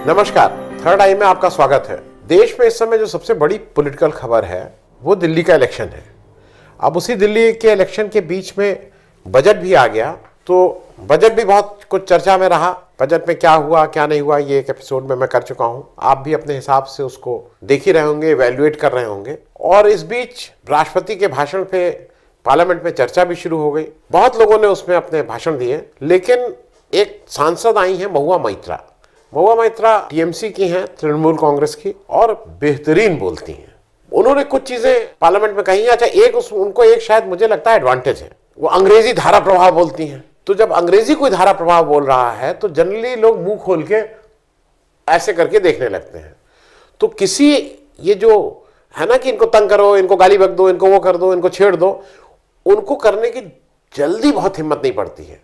नमस्कार, थर्ड आई में आपका स्वागत है। देश में इस समय जो सबसे बड़ी पॉलिटिकल खबर है वो दिल्ली का इलेक्शन है। अब उसी दिल्ली के इलेक्शन के बीच में बजट भी आ गया, तो बजट भी बहुत कुछ चर्चा में रहा। बजट में क्या हुआ क्या नहीं हुआ ये एक एपिसोड में मैं कर चुका हूं। आप भी अपने हिसाब से उसको देख ही रहे होंगे, इवैल्यूएट कर रहे होंगे। और इस बीच राष्ट्रपति के भाषण पे पार्लियामेंट में चर्चा भी शुरू हो गई। बहुत लोगों ने उसमें अपने भाषण दिए, लेकिन एक सांसद आई हैं महुआ मैत्रा। महुआ मैत्रा टीएमसी की हैं, तृणमूल कांग्रेस की, और बेहतरीन बोलती हैं। उन्होंने कुछ चीजें पार्लियामेंट में कही। अच्छा, उनको एक शायद मुझे लगता है एडवांटेज है, वो अंग्रेजी धारा प्रभाव बोलती हैं। तो जब अंग्रेजी कोई धारा प्रभाव बोल रहा है तो जनरली लोग मुंह खोल के ऐसे करके देखने लगते हैं। तो किसी ये जो है ना कि इनको तंग करो, इनको गाली बक दो, इनको वो कर दो, इनको छेड़ दो, उनको करने की जल्दी बहुत हिम्मत नहीं पड़ती है।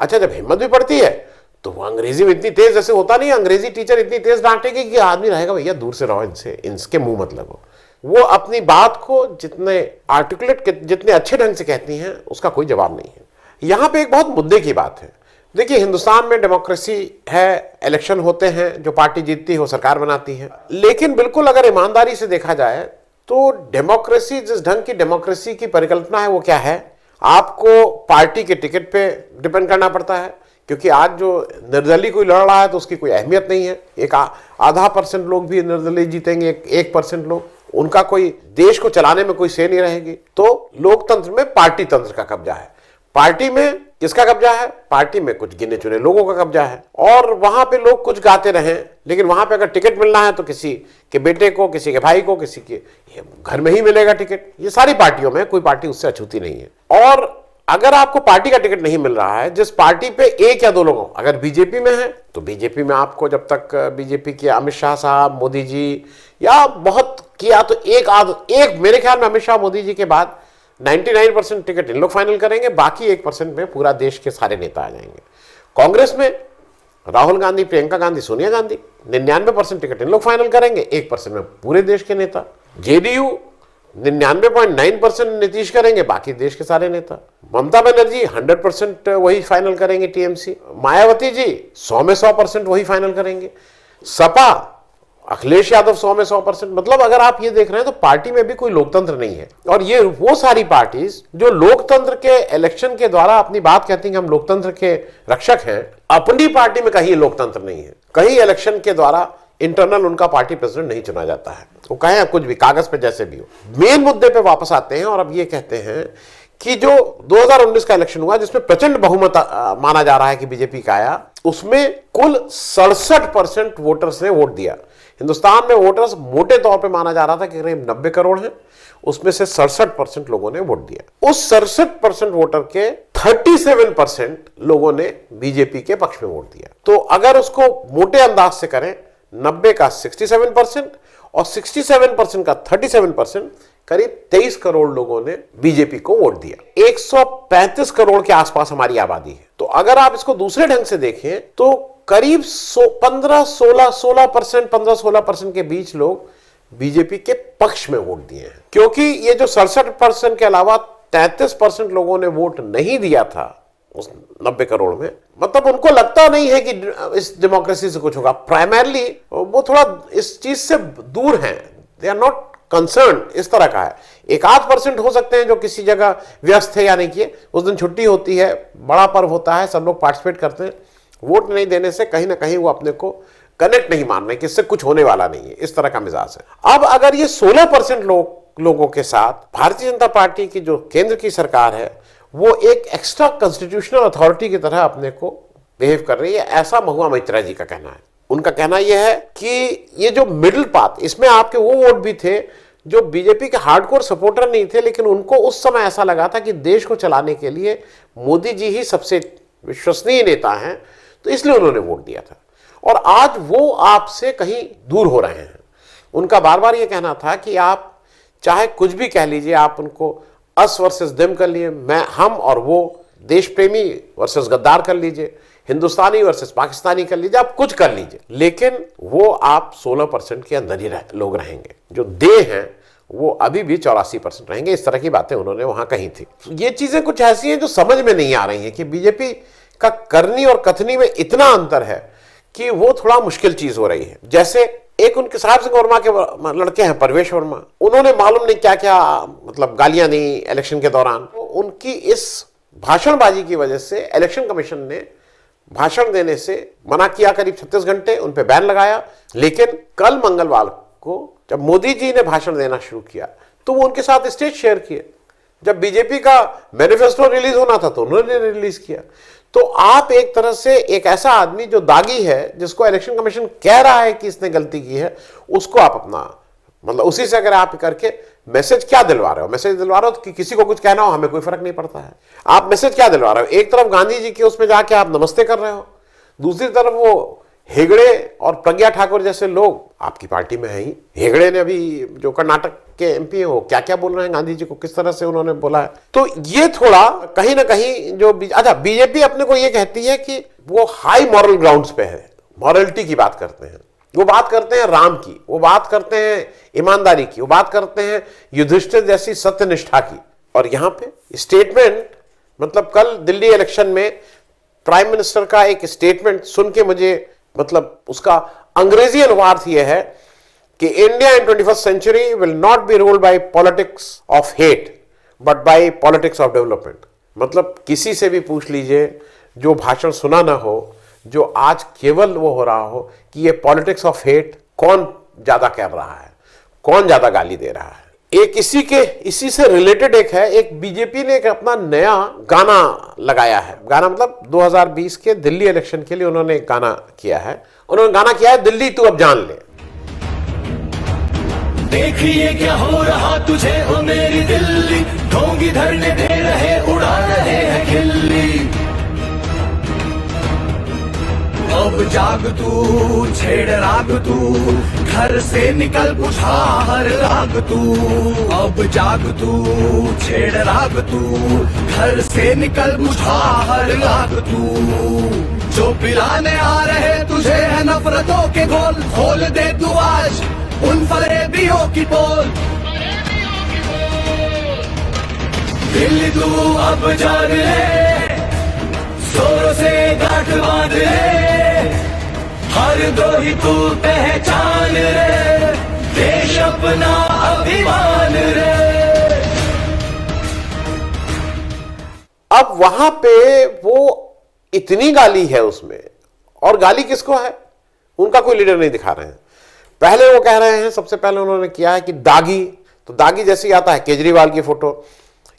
अच्छा, जब हिम्मत भी पड़ती है तो वो अंग्रेजी में इतनी तेज, जैसे होता नहीं है अंग्रेजी टीचर इतनी तेज डांटेगी कि आदमी रहेगा भैया दूर से रहो, इनसे इनके मुंह मत लगो। वो अपनी बात को जितने आर्टिकुलेट, जितने अच्छे ढंग से कहती हैं, उसका कोई जवाब नहीं है। यहां पे एक बहुत मुद्दे की बात है। देखिए, हिंदुस्तान में डेमोक्रेसी है, इलेक्शन होते हैं, जो पार्टी जीतती है वो सरकार बनाती है। लेकिन बिल्कुल अगर ईमानदारी से देखा जाए तो डेमोक्रेसी, जिस ढंग की डेमोक्रेसी की परिकल्पना है वो क्या है, आपको पार्टी के टिकट पे डिपेंड करना पड़ता है। क्योंकि आज जो निर्दलीय कोई लड़ रहा है तो उसकी कोई अहमियत नहीं है। एक आधा % लोग भी निर्दलीय जीतेंगे, 1% लोग, उनका कोई देश को चलाने में कोई से नहीं रहेगी। तो लोकतंत्र में पार्टी तंत्र का कब्जा है। पार्टी में किसका कब्जा है? पार्टी में कुछ गिने चुने लोगों का कब्जा है। और वहां पे लोग कुछ गाते रहें, लेकिन वहां पे अगर टिकट मिलना है तो किसी के बेटे को, किसी के भाई को, किसी के घर में ही मिलेगा टिकट। ये सारी पार्टियों में, कोई पार्टी उससे अछूती नहीं है। और अगर आपको पार्टी का टिकट नहीं मिल रहा है, जिस पार्टी पे एक या दो लोगों, अगर बीजेपी में है तो बीजेपी में आपको, जब तक बीजेपी के अमित शाह साहब, मोदी जी, या बहुत किया तो एक मेरे ख्याल में अमित शाह मोदी जी के बाद 99% टिकट इन लोग फाइनल करेंगे, बाकी 1% में पूरा देश के सारे नेता आ जाएंगे। कांग्रेस में राहुल गांधी, प्रियंका गांधी, सोनिया गांधी, 99% टिकट इन लोग फाइनल करेंगे, 1% में पूरे देश के नेता। जेडीयू 99.9% नीतीश करेंगे, बाकी देश के सारे नेता। ममता बनर्जी 100% वही फाइनल करेंगे, टीएमसी। मायावती जी 100 में 100% वही फाइनल करेंगे। सपा अखिलेश यादव 100 में 100%। मतलब अगर आप ये देख रहे हैं तो पार्टी में भी कोई लोकतंत्र नहीं है। और ये वो सारी पार्टीज जो लोकतंत्र के इलेक्शन के द्वारा अपनी बात कहती हैं, हम लोकतंत्र के रक्षक हैं, अपनी पार्टी में कहीं लोकतंत्र नहीं है। कहीं इलेक्शन के द्वारा इंटरनल उनका पार्टी प्रेसिडेंट नहीं चुना जाता है। वो कहें कुछ भी, कागज पे जैसे भी हो। मेन मुद्दे पे वापस आते हैं और अब ये कहते हैं कि जो 2019 का इलेक्शन हुआ, जिसमें प्रचंड बहुमत माना जा रहा है कि बीजेपी का आया, उसमें कुल 67% वोटर्स ने वोट दिया। हिंदुस्तान में वोटर्स मोटे तौर पे माना जा रहा था कि करीब 90 करोड़ हैं, उसमें से 67% लोगों ने वोट दिया। उस 67% वोटर के 37% लोगों ने बीजेपी के पक्ष में वोट दिया। तो अगर उसको मोटे अंदाज से करें, 90 का 67% और 67% का 37%, करीब 23 करोड़ लोगों ने बीजेपी को वोट दिया। 135 करोड़ के आसपास हमारी आबादी है। तो अगर आप इसको दूसरे ढंग से देखें तो करीब 15-16% के बीच लोग बीजेपी के पक्ष में वोट दिए हैं। क्योंकि ये जो 67% के अलावा 33% लोगों ने वोट नहीं दिया था उस 90 करोड़ में, मतलब उनको लगता नहीं है कि इस डेमोक्रेसी से कुछ होगा। प्राइमरली वो थोड़ा इस चीज से दूर हैं, दे आर नॉट कंसर्न, इस तरह का है। 1-8% हो सकते हैं जो किसी जगह व्यस्त है या नहीं किए, उस दिन छुट्टी होती है, बड़ा पर्व होता है, सब लोग पार्टिसिपेट करते हैं। वोट नहीं देने से कहीं ना कहीं वो अपने को कनेक्ट नहीं मान रहे कि इससे कुछ होने वाला नहीं है, इस तरह का मिजाज है। अब अगर ये 16% लोगों के साथ भारतीय जनता पार्टी की जो केंद्र की सरकार है वो एक एक्स्ट्रा कॉन्स्टिट्यूशनल अथॉरिटी की तरह अपने को बिहेव कर रही है, ऐसा महुआ मैत्रा जी का कहना है। उनका कहना यह है कि ये जो मिडिल पाथ, इसमें आपके वो वोट भी थे जो बीजेपी के हार्डकोर सपोर्टर नहीं थे, लेकिन उनको उस समय ऐसा लगा था कि देश को चलाने के लिए मोदी जी ही सबसे विश्वसनीय नेता हैं, तो इसलिए उन्होंने वोट दिया था। और आज वो आपसे कहीं दूर हो रहे हैं। उनका बार बार ये कहना था कि आप चाहे कुछ भी कह लीजिए, आप उनको अस वर्सेस देम कर लिए, हम और वो, देश प्रेमी वर्सेस गद्दार कर लीजिए, हिंदुस्तानी वर्सेस पाकिस्तानी कर लीजिए, आप कुछ कर लीजिए, लेकिन वो आप 16% के अंदर ही लोग रहेंगे। जो दे हैं वो अभी भी 84% रहेंगे। इस तरह की बातें उन्होंने वहां कही थी। ये चीजें कुछ ऐसी हैं जो समझ में नहीं आ रही हैं कि बीजेपी का करनी और कथनी में इतना अंतर है कि वो थोड़ा मुश्किल चीज हो रही है। जैसे एक उनके साहब सिंह वर्मा के लड़के हैं परवेश वर्मा, उन्होंने मालूम नहीं क्या क्या मतलब गालियां दी इलेक्शन के दौरान। उनकी इस भाषणबाजी की वजह से इलेक्शन कमीशन ने भाषण देने से मना किया, करीब 36 घंटे उन पे बैन लगाया। लेकिन कल मंगलवार को जब मोदी जी ने भाषण देना शुरू किया तो वो उनके साथ स्टेज शेयर किए। जब बीजेपी का मैनिफेस्टो रिलीज होना था तो उन्होंने रिलीज किया। तो आप एक तरह से एक ऐसा आदमी जो दागी है, जिसको इलेक्शन कमीशन कह रहा है कि इसने गलती की है, उसको आप अपना मतलब उसी से अगर आप करके मैसेज क्या दिलवा रहे हो, मैसेज दिलवा रहे हो कि किसी को कुछ कहना हो हमें कोई फर्क नहीं पड़ता है। आप मैसेज क्या दिलवा रहे हो? एक तरफ गांधी जी के उसमें जाके आप नमस्ते कर रहे हो, दूसरी तरफ वो हेगड़े और प्रज्ञा ठाकुर जैसे लोग आपकी पार्टी में है ही। हेगड़े ने अभी जो कर्नाटक के एमपी है वो क्या क्या बोल रहे हैं गांधी जी को, किस तरह से उन्होंने बोला है। तो ये थोड़ा कहीं ना कहीं जो अच्छा बीजेपी अपने को ये कहती है कि वो हाई मॉरल ग्राउंड्स पे है, मॉरलिटी की बात करते हैं, वो बात करते हैं राम की, वो बात करते हैं ईमानदारी की, वो बात करते हैं युधिष्ठिर जैसी सत्यनिष्ठा की। और यहां पे स्टेटमेंट मतलब कल दिल्ली इलेक्शन में प्राइम मिनिस्टर का एक स्टेटमेंट सुन के मुझे मतलब उसका अंग्रेजी अनुवाद यह है कि India in 21st century will not be ruled by politics of hate but by politics of development. मतलब किसी से भी पूछ लीजिए जो भाषण सुना ना हो, जो आज केवल वो हो रहा हो कि ये पॉलिटिक्स ऑफ हेट कौन ज्यादा कर रहा है, कौन ज्यादा गाली दे रहा है। एक इसी से रिलेटेड एक बीजेपी ने एक अपना नया गाना लगाया है। गाना मतलब 2020 के दिल्ली इलेक्शन के लिए उन्होंने एक गाना किया है। उन्होंने गाना किया है दिल्ली तू अब जान ले। देखिए क्या हो रहा तुझे हो मेरी दिल्ली, ढोंगी धरने दे रहे उड़ा रहे हैं खिल्ली। अब जाग तू छेड़ राग तू, घर से निकल बुझा हर राग तू। अब जाग तू छेड़ राग तू, घर से निकल बुझा हर राग तू। जो पिलाने आ रहे तुझे है नफरतों के घोल, खोल दे तू आज उन फरेबियों की पोल। दिल्ली तू अब जाग ले, जोरों से गांठ बांध ले, हर द्रोही तू पहचान रे, देश अपना अभिमान रे। अब वहां पे वो इतनी गाली है उसमें, और गाली किसको है? उनका कोई लीडर नहीं दिखा रहे हैं। पहले वो कह रहे हैं, सबसे पहले उन्होंने किया है कि दागी, तो दागी जैसे ही आता है केजरीवाल की फोटो,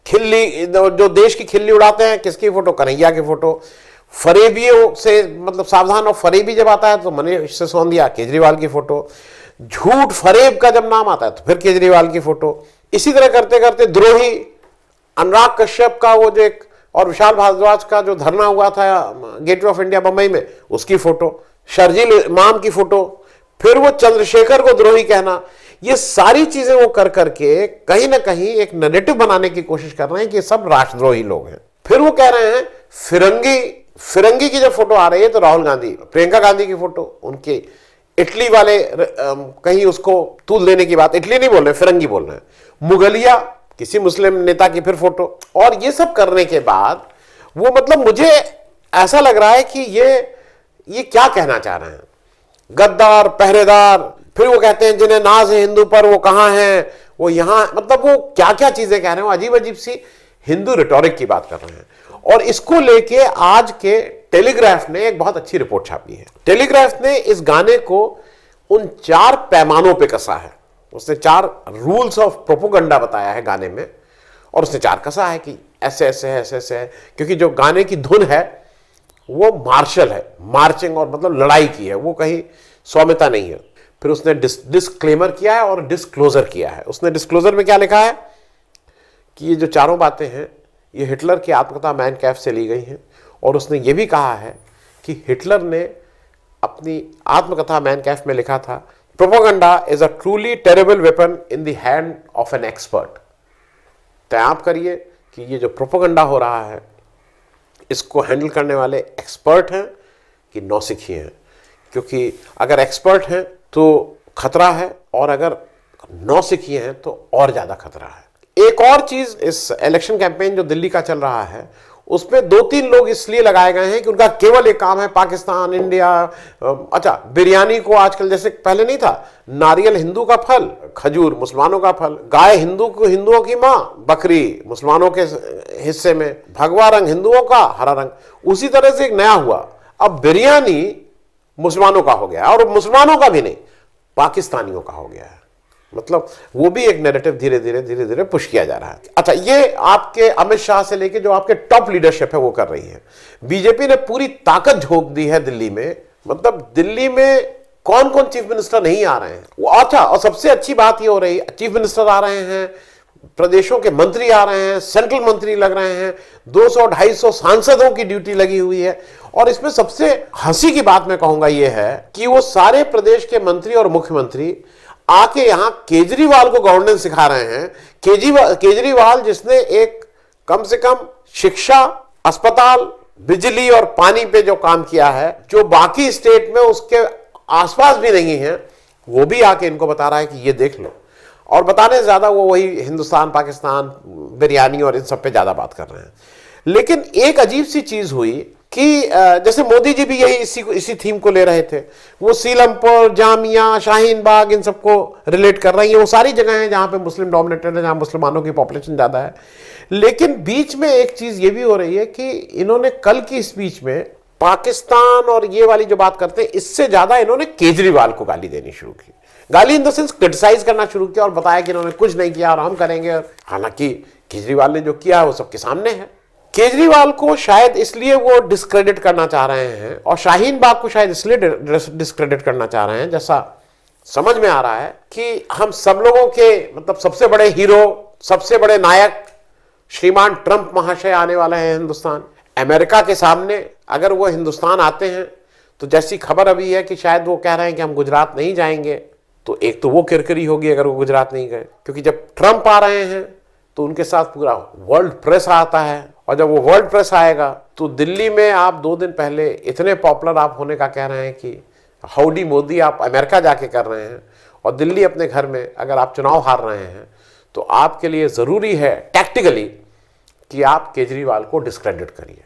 खिल्ली जो देश की खिल्ली उड़ाते हैं किसकी फोटो? कन्हैया की फोटो। फरेबियों से मतलब सावधान, और फरेबी जब आता है तो मनीष सिसोदिया, केजरीवाल की फोटो। झूठ फरेब का जब नाम आता है तो फिर केजरीवाल की फोटो। इसी तरह करते करते द्रोही अनुराग कश्यप का वो जो एक, और विशाल भारद्वाज का जो धरना हुआ था गेटवे ऑफ इंडिया बंबई में, उसकी फोटो। शर्जील इमाम की फोटो, फिर वो चंद्रशेखर को द्रोही कहना। ये सारी चीजें वो कर करके कहीं ना कहीं एक नैरेटिव बनाने की कोशिश कर रहे हैं कि सब राष्ट्रद्रोही लोग हैं। फिर वो कह रहे हैं फिरंगी की जब फोटो आ रही है तो राहुल गांधी, प्रियंका गांधी की फोटो, उनके इटली वाले कहीं उसको तूल देने की बात, इटली नहीं बोल रहे, फिरंगी बोल रहे हैं। मुगलिया किसी मुस्लिम नेता की फिर फोटो। और ये सब करने के बाद वो मतलब मुझे ऐसा लग रहा है कि ये क्या कहना चाह रहे हैं? गद्दार, पहरेदार। फिर वो कहते हैं जिन्हें नाज है हिंदू पर वो कहां हैं, वो यहां, मतलब वो क्या क्या चीजें कह रहे हैं, अजीब अजीब सी हिंदू रिटोरिक की बात कर रहे हैं। और इसको लेके आज के टेलीग्राफ ने एक बहुत अच्छी रिपोर्ट छापी है। टेलीग्राफ ने इस गाने को उन 4 पैमानों पे कसा है। उसने 4 रूल्स ऑफ प्रोपोगंडा बताया है गाने में, और उसने 4 कसा है कि ऐसे ऐसे है, ऐसे ऐसे है। क्योंकि जो गाने की धुन है वो मार्शल है, मार्चिंग, और मतलब लड़ाई की है, वो कहीं सौम्यता नहीं है। फिर उसने डिस्क्लेमर किया है और डिस्क्लोजर किया है। उसने डिस्क्लोजर में क्या लिखा है कि ये जो 4 बातें हैं ये हिटलर की आत्मकथा मैन कैफ से ली गई हैं। और उसने ये भी कहा है कि हिटलर ने अपनी आत्मकथा मैन कैफ में लिखा था, propaganda is a truly terrible weapon in the hand of an expert. तय आप करिए कि ये जो प्रोपोगंडा हो रहा है इसको हैंडल करने वाले एक्सपर्ट हैं कि नौसिखिए हैं। क्योंकि अगर एक्सपर्ट हैं तो खतरा है, और अगर नौसिखिए हैं तो और ज्यादा खतरा है। एक और चीज, इस इलेक्शन कैंपेन जो दिल्ली का चल रहा है उसमें 2-3 लोग इसलिए लगाए गए हैं कि उनका केवल एक काम है पाकिस्तान, इंडिया। अच्छा, बिरयानी को आजकल जैसे पहले नहीं था, नारियल हिंदू का फल, खजूर मुसलमानों का फल, गाय हिंदुओं की मां, बकरी मुसलमानों के हिस्से में, भगवा रंग हिंदुओं का, हरा रंग। उसी तरह से एक नया हुआ, अब बिरयानी मुसलमानों का हो गया, और मुसलमानों का भी नहीं, पाकिस्तानियों का हो गया है। मतलब वो भी एक नैरेटिव धीरे धीरे पुश किया जा रहा है। अच्छा, ये आपके अमित शाह से लेके जो आपके टॉप लीडरशिप है वो कर रही है। बीजेपी ने पूरी ताकत झोंक दी है दिल्ली में। मतलब दिल्ली में कौन कौन चीफ मिनिस्टर नहीं आ रहे हैं। अच्छा, और सबसे अच्छी बात ये हो रही है, चीफ मिनिस्टर आ रहे हैं, प्रदेशों के मंत्री आ रहे हैं, सेंट्रल मंत्री लग रहे हैं, 200-250 सांसदों की ड्यूटी लगी हुई है। और इसमें सबसे हंसी की बात मैं कहूंगा ये है कि वो सारे प्रदेश के मंत्री और मुख्यमंत्री आके यहां केजरीवाल को गवर्नेंस सिखा रहे हैं। केजरीवाल जिसने एक कम से कम शिक्षा, अस्पताल, बिजली और पानी पे जो काम किया है, जो बाकी स्टेट में उसके आसपास भी नहीं है, वो भी आके इनको बता रहा है कि ये देख लो। और बताने से ज्यादा वो वही हिंदुस्तान, पाकिस्तान, बिरयानी और इन सब पे ज्यादा बात कर रहे हैं। लेकिन एक अजीब सी चीज हुई कि जैसे मोदी जी भी यही इसी थीम को ले रहे थे। वो सीलमपुर, जामिया, शाहीन बाग इन सबको रिलेट कर रही है। वो सारी जगह हैं जहां पे मुस्लिम डोमिनेटेड है, जहां मुसलमानों की पॉपुलेशन ज्यादा है। लेकिन बीच में एक चीज ये भी हो रही है कि इन्होंने कल की स्पीच में पाकिस्तान और ये वाली जो बात करते हैं, इससे ज्यादा इन्होंने केजरीवाल को गाली देनी शुरू की। गाली इन द सेंस क्रिटिसाइज करना शुरू किया और बताया कि इन्होंने कुछ नहीं किया और हम करेंगे। हालांकि केजरीवाल ने जो किया है वो सबके सामने है। केजरीवाल को शायद इसलिए वो डिस्क्रेडिट करना चाह रहे हैं, और शाहीन बाग को शायद इसलिए डिस्क्रेडिट करना चाह रहे हैं, जैसा समझ में आ रहा है कि हम सब लोगों के मतलब सबसे बड़े हीरो, सबसे बड़े नायक श्रीमान ट्रंप महाशय आने वाले हैं हिंदुस्तान। अमेरिका के सामने अगर वो हिंदुस्तान आते हैं तो जैसी खबर अभी है कि शायद वो कह रहे हैं कि हम गुजरात नहीं जाएंगे, तो एक तो वो किरकिरी होगी अगर वो गुजरात नहीं गए, क्योंकि जब ट्रंप आ रहे हैं तो उनके साथ पूरा वर्ल्ड प्रेस आता है, और जब वो वर्ल्ड प्रेस आएगा तो दिल्ली में आप 2 दिन पहले इतने पॉपुलर आप होने का कह रहे हैं कि हाउडी मोदी आप अमेरिका जाके कर रहे हैं, और दिल्ली अपने घर में अगर आप चुनाव हार रहे हैं, तो आपके लिए ज़रूरी है टैक्टिकली कि आप केजरीवाल को डिस्क्रेडिट करिए।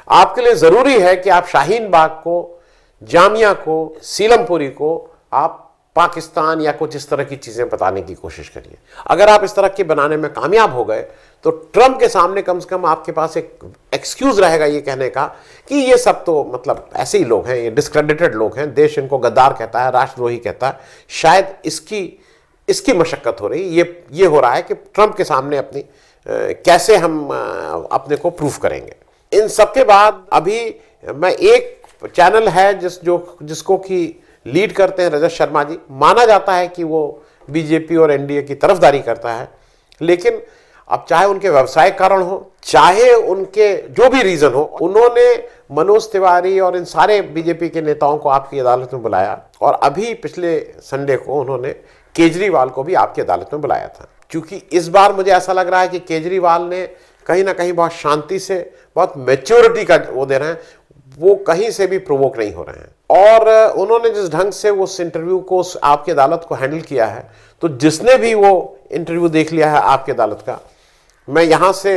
आपके लिए ज़रूरी है कि आप शाहीन बाग को, जामिया को, सीलमपुरी को आप पाकिस्तान या कुछ इस तरह की चीजें बताने की कोशिश करिए। अगर आप इस तरह के बनाने में कामयाब हो गए तो ट्रंप के सामने कम से कम आपके पास एक एक्सक्यूज रहेगा ये कहने का कि ये सब तो मतलब ऐसे ही लोग हैं, ये डिस्क्रेडिटेड लोग हैं, देश इनको गद्दार कहता है, राष्ट्रद्रोही कहता है। शायद इसकी मशक्कत हो रही, ये हो रहा है कि ट्रंप के सामने अपनी कैसे हम अपने को प्रूफ करेंगे। इन सब के बाद अभी मैं एक चैनल है जिसको कि लीड करते हैं रजत शर्मा जी। माना जाता है कि वो बीजेपी और एनडीए की तरफदारी करता है, लेकिन अब चाहे उनके व्यवसायिक कारण हो, चाहे उनके जो भी रीजन हो, उन्होंने मनोज तिवारी और इन सारे बीजेपी के नेताओं को आपकी अदालत में बुलाया, और अभी पिछले संडे को उन्होंने केजरीवाल को भी आपकी अदालत में बुलाया था। क्योंकि इस बार मुझे ऐसा लग रहा है कि केजरीवाल ने कहीं ना कहीं बहुत शांति से, बहुत मैच्योरिटी का वो दे रहे हैं, वो कहीं से भी प्रोवोक नहीं हो रहे हैं। और उन्होंने जिस ढंग से उस इंटरव्यू को, आपकी अदालत को हैंडल किया है, तो जिसने भी वो इंटरव्यू देख लिया है आपकी अदालत का, मैं यहाँ से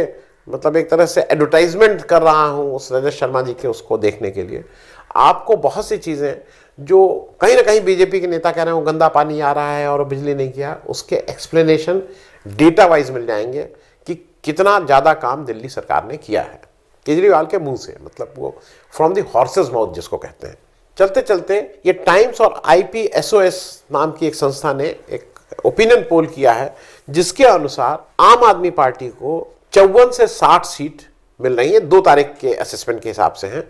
मतलब एक तरह से एडवर्टाइजमेंट कर रहा हूँ उस रजत शर्मा जी के, उसको देखने के लिए। आपको बहुत सी चीज़ें जो कहीं ना कहीं बीजेपी के नेता कह रहे हैं वो गंदा पानी आ रहा है और बिजली नहीं किया, उसके एक्सप्लेनेशन डेटा वाइज मिल जाएंगे कि कितना ज़्यादा काम दिल्ली सरकार ने किया है केजरीवाल के मुंह से, मतलब वो फ्रॉम द हॉर्सेस माउथ जिसको कहते हैं। चलते चलते ये टाइम्स और IPSOS नाम की एक संस्था ने एक ओपिनियन पोल किया है, जिसके अनुसार आम आदमी पार्टी को 54 से 60 सीट मिल रही है, 2 तारीख के असेसमेंट के हिसाब से हैं,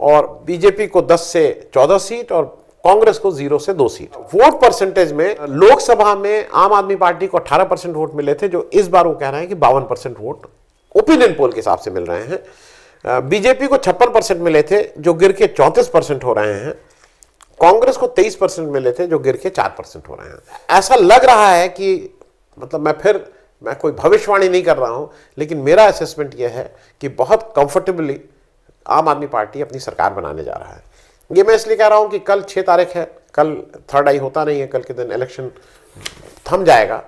और बीजेपी को 10 से 14 सीट और कांग्रेस को 0 से 2 सीट। वोट परसेंटेज में लोकसभा में आम आदमी पार्टी को 18% वोट मिले थे, जो इस बार वो कह रहे हैं कि 52% वोट ओपिनियन पोल के हिसाब से मिल रहे हैं। बीजेपी को 56% मिले थे, जो गिर के 34% हो रहे हैं। कांग्रेस को 23% मिले थे, जो गिर के 4% हो रहे हैं। ऐसा लग रहा है कि मतलब मैं कोई भविष्यवाणी नहीं कर रहा हूं, लेकिन मेरा असेसमेंट यह है कि बहुत कंफर्टेबली आम आदमी पार्टी अपनी सरकार बनाने जा रहा है। ये मैं इसलिए कह रहा हूं कि कल 6 तारीख है, कल 3rd आई होता नहीं है, कल के दिन इलेक्शन थम जाएगा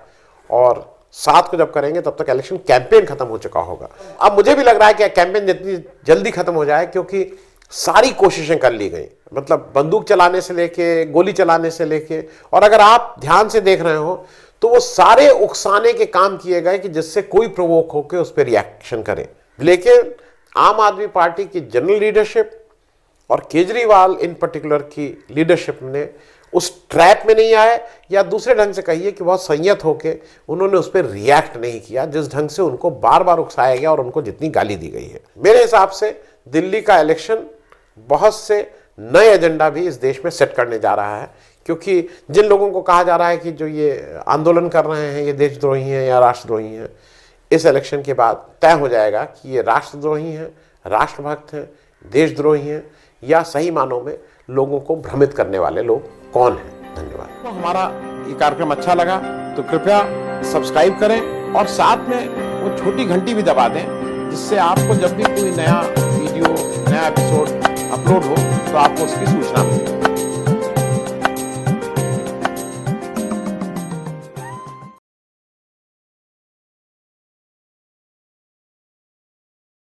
और 7 को जब करेंगे तब तक इलेक्शन कैंपेन खत्म हो चुका होगा। अब मुझे भी लग रहा है कि कैंपेन जितनी जल्दी खत्म हो जाए, क्योंकि सारी कोशिशें कर ली गई, मतलब बंदूक चलाने से लेके, गोली चलाने से लेके, और अगर आप ध्यान से देख रहे हो तो वो सारे उकसाने के काम किए गए कि जिससे कोई प्रोवोक होकर उस पर रिएक्शन करे। लेकिन आम आदमी पार्टी की जनरल लीडरशिप और केजरीवाल इन पर्टिकुलर की लीडरशिप ने उस ट्रैप में नहीं आए, या दूसरे ढंग से कहिए कि बहुत संयत होकर उन्होंने उस पर रिएक्ट नहीं किया, जिस ढंग से उनको बार बार उकसाया गया और उनको जितनी गाली दी गई है। मेरे हिसाब से दिल्ली का इलेक्शन बहुत से नए एजेंडा भी इस देश में सेट करने जा रहा है, क्योंकि जिन लोगों को कहा जा रहा है कि जो ये आंदोलन कर रहे हैं ये देशद्रोही हैं या राष्ट्रद्रोही हैं, इस इलेक्शन के बाद तय हो जाएगा कि ये राष्ट्रद्रोही हैं, राष्ट्रभक्त हैं, देशद्रोही हैं, या सही मानों में लोगों को भ्रमित करने वाले लोग कौन हैं। धन्यवाद। तो हमारा ये कार्यक्रम अच्छा लगा तो कृपया सब्सक्राइब करें और साथ में वो छोटी घंटी भी दबा दें, जिससे आपको जब भी कोई नया वीडियो, नया एपिसोड अपलोड हो तो आपको उसकी सूचना मिले।